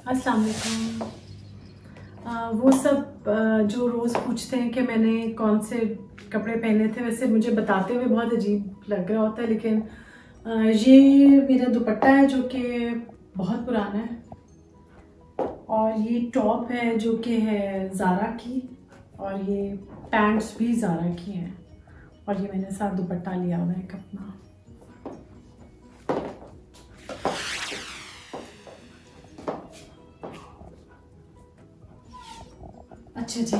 अस्सलाम वालेकुम। वो सब जो रोज़ पूछते हैं कि मैंने कौन से कपड़े पहने थे, वैसे मुझे बताते हुए बहुत अजीब लग रहा होता है, लेकिन ये मेरा दुपट्टा है जो कि बहुत पुराना है, और ये टॉप है जो कि है ज़ारा की, और ये पैंट्स भी ज़ारा की हैं, और ये मैंने साथ दुपट्टा लिया हुआ है एक अपना। अच्छा जी,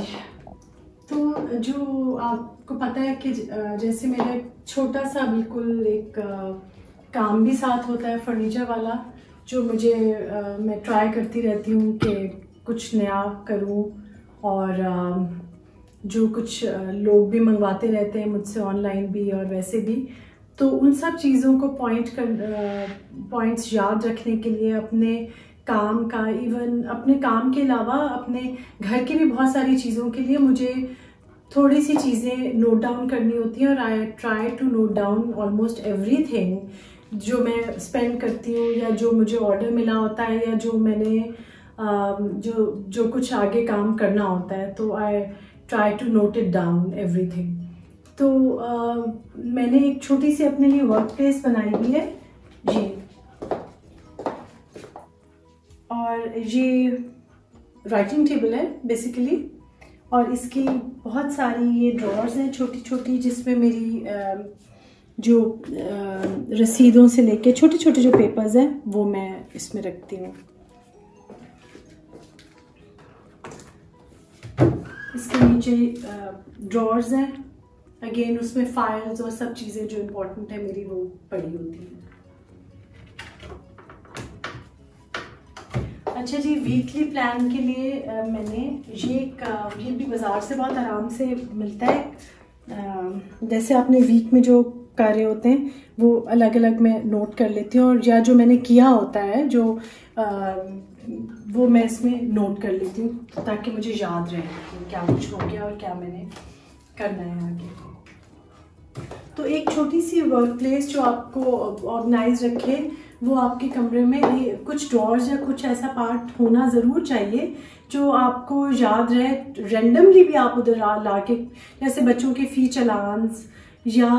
तो जो आपको पता है कि जैसे मेरा छोटा सा बिल्कुल एक काम भी साथ होता है फर्नीचर वाला, जो मैं ट्राई करती रहती हूँ कि कुछ नया करूँ, और जो कुछ लोग भी मंगवाते रहते हैं मुझसे ऑनलाइन भी और वैसे भी, तो उन सब चीज़ों को पॉइंट्स याद रखने के लिए अपने काम का, इवन अपने काम के अलावा अपने घर की भी बहुत सारी चीज़ों के लिए मुझे थोड़ी सी चीज़ें नोट डाउन करनी होती हैं, और I try to note down almost everything जो मैं स्पेंड करती हूँ, या जो मुझे ऑर्डर मिला होता है, या जो मैंने जो कुछ आगे काम करना होता है, तो I try to note it down everything. तो मैंने एक छोटी सी अपने लिए वर्क प्लेस बनाई हुई है जी, और ये राइटिंग टेबल है बेसिकली, और इसकी बहुत सारी ये ड्रॉर्स हैं छोटी छोटी, जिसमें मेरी जो रसीदों से लेके छोटे छोटे जो पेपर्स हैं वो मैं इसमें रखती हूँ। इसके नीचे ड्रॉर्स हैं, अगेन उसमें फाइल्स और सब चीज़ें जो इम्पोर्टेंट है मेरी वो पड़ी होती हैं। अच्छा जी, वीकली प्लान के लिए मैंने ये भी बाज़ार से बहुत आराम से मिलता है। जैसे आपने वीक में जो कार्य होते हैं वो अलग अलग मैं नोट कर लेती हूँ, और या जो मैंने किया होता है वो मैं इसमें नोट कर लेती हूँ, ताकि मुझे याद रहे कि क्या कुछ हो गया और क्या मैंने करना है आगे। तो एक छोटी सी वर्क प्लेस जो आपको ऑर्गेनाइज रखे, वो आपके कमरे में कुछ ड्रॉर्स या कुछ ऐसा पार्ट होना ज़रूर चाहिए जो आपको याद रहे। रेंडमली भी आप उधर ला के, जैसे बच्चों के फ़ी चालान्स, या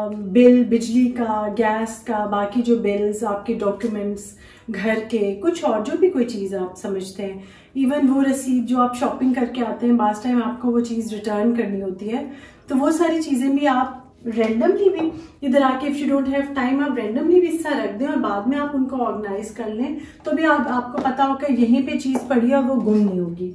बिल बिजली का, गैस का, बाकी जो बिल्स, आपके डॉक्यूमेंट्स घर के, कुछ और जो भी कोई चीज़ आप समझते हैं, इवन वो रसीद जो आप शॉपिंग करके आते हैं, बास टाइम आपको वो चीज़ रिटर्न करनी होती है, तो वो सारी चीज़ें भी आप रेंडमली भी इधर आके, if you don't have time, आप रेंडमली भी हिस्सा रख दें और बाद में आप उनको ऑर्गेनाइज कर लें, तो भी आपको पता होगा यहीं पे चीज़ पड़ी है, वो गुम नहीं होगी।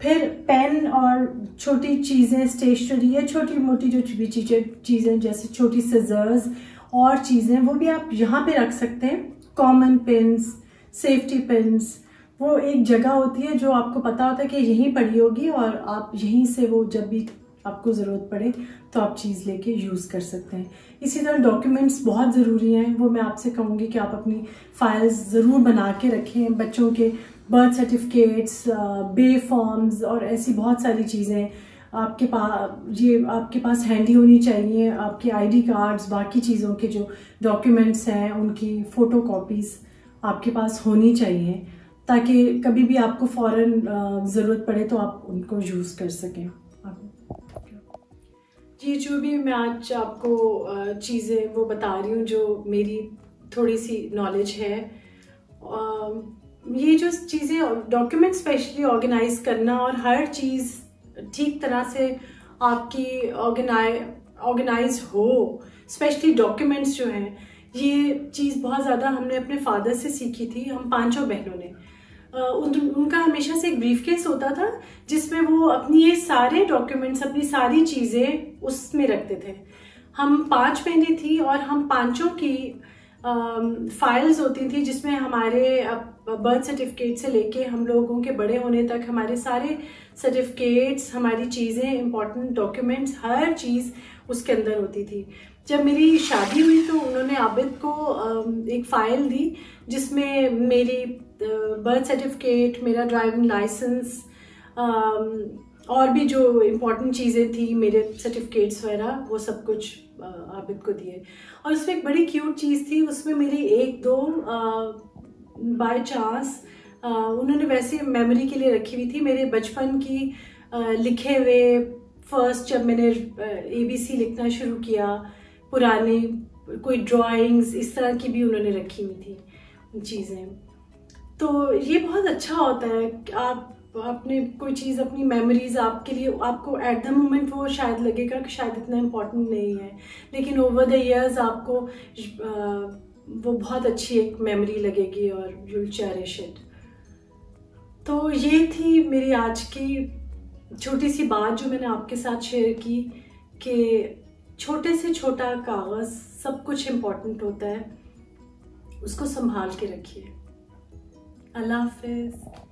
फिर पेन और छोटी चीज़ें, स्टेशनरी या छोटी मोटी जो भी चीज़ें जैसे छोटी सिजर्स और चीज़ें, वो भी आप यहाँ पे रख सकते हैं। कॉमन पिन्स, सेफ्टी पिन्स, वो एक जगह होती है जो आपको पता होता है कि यहीं पड़ी होगी, और आप यहीं से वो जब भी आपको ज़रूरत पड़े तो आप चीज़ लेके यूज़ कर सकते हैं। इसी तरह डॉक्यूमेंट्स बहुत ज़रूरी हैं, वो मैं आपसे कहूँगी कि आप अपनी फाइल्स ज़रूर बना के रखें। बच्चों के बर्थ सर्टिफिकेट्स, बे फॉर्म्स और ऐसी बहुत सारी चीज़ें आपके पास हैंडी होनी चाहिए। आपके आईडी कार्ड्स, बाकी चीज़ों के जो डॉक्यूमेंट्स हैं उनकी फ़ोटो कॉपीज़ आपके पास होनी चाहिए, ताकि कभी भी आपको फ़ौरन ज़रूरत पड़े तो आप उनको यूज़ कर सकें। ये जो भी मैं आज आपको चीज़ें वो बता रही हूँ जो मेरी थोड़ी सी नॉलेज है, ये जो चीज़ें, डॉक्यूमेंट स्पेशली ऑर्गेनाइज करना और हर चीज़ ठीक तरह से आपकी ऑर्गेनाइज हो, स्पेशली डॉक्यूमेंट्स जो हैं, ये चीज़ बहुत ज़्यादा हमने अपने फादर से सीखी थी। हम पांचों बहनों ने उनका हमेशा से एक ब्रीफकेस होता था जिसमें वो अपनी ये सारे डॉक्यूमेंट्स, अपनी सारी चीज़ें उसमें रखते थे। हम 5 बहनें थी और हम पांचों की फाइल्स होती थी, जिसमें हमारे बर्थ सर्टिफिकेट से लेके हम लोगों के बड़े होने तक हमारे सारे सर्टिफिकेट्स, हमारी चीज़ें, इम्पोर्टेंट डॉक्यूमेंट्स, हर चीज़ उसके अंदर होती थी। जब मेरी शादी हुई तो उन्होंने आबिद को एक फ़ाइल दी जिसमें मेरी बर्थ सर्टिफिकेट, मेरा ड्राइविंग लाइसेंस और भी जो इम्पोर्टेंट चीज़ें थी, मेरे सर्टिफिकेट्स वगैरह, वो सब कुछ आबिद को दिए। और उसमें एक बड़ी क्यूट चीज़ थी, उसमें मेरी एक दो बाय चांस उन्होंने वैसे मेमोरी के लिए रखी हुई थी, मेरे बचपन की लिखे हुए फर्स्ट जब मैंने ABC लिखना शुरू किया, पुरानी कोई ड्राइंग्स इस तरह की भी उन्होंने रखी हुई थी चीज़ें। तो ये बहुत अच्छा होता है कि आप अपने कोई चीज़, अपनी मेमोरीज आपके लिए, आपको एट द मोमेंट वो शायद लगेगा कि शायद इतना इम्पोर्टेंट नहीं है, लेकिन ओवर द इयर्स आपको वो बहुत अच्छी एक मेमोरी लगेगी और यू विल चेरिश इट। तो ये थी मेरी आज की छोटी सी बात जो मैंने आपके साथ शेयर की कि छोटे से छोटा कागज़ सब कुछ इम्पोर्टेंट होता है, उसको संभाल के रखिए। अल्लाह हाफिज़।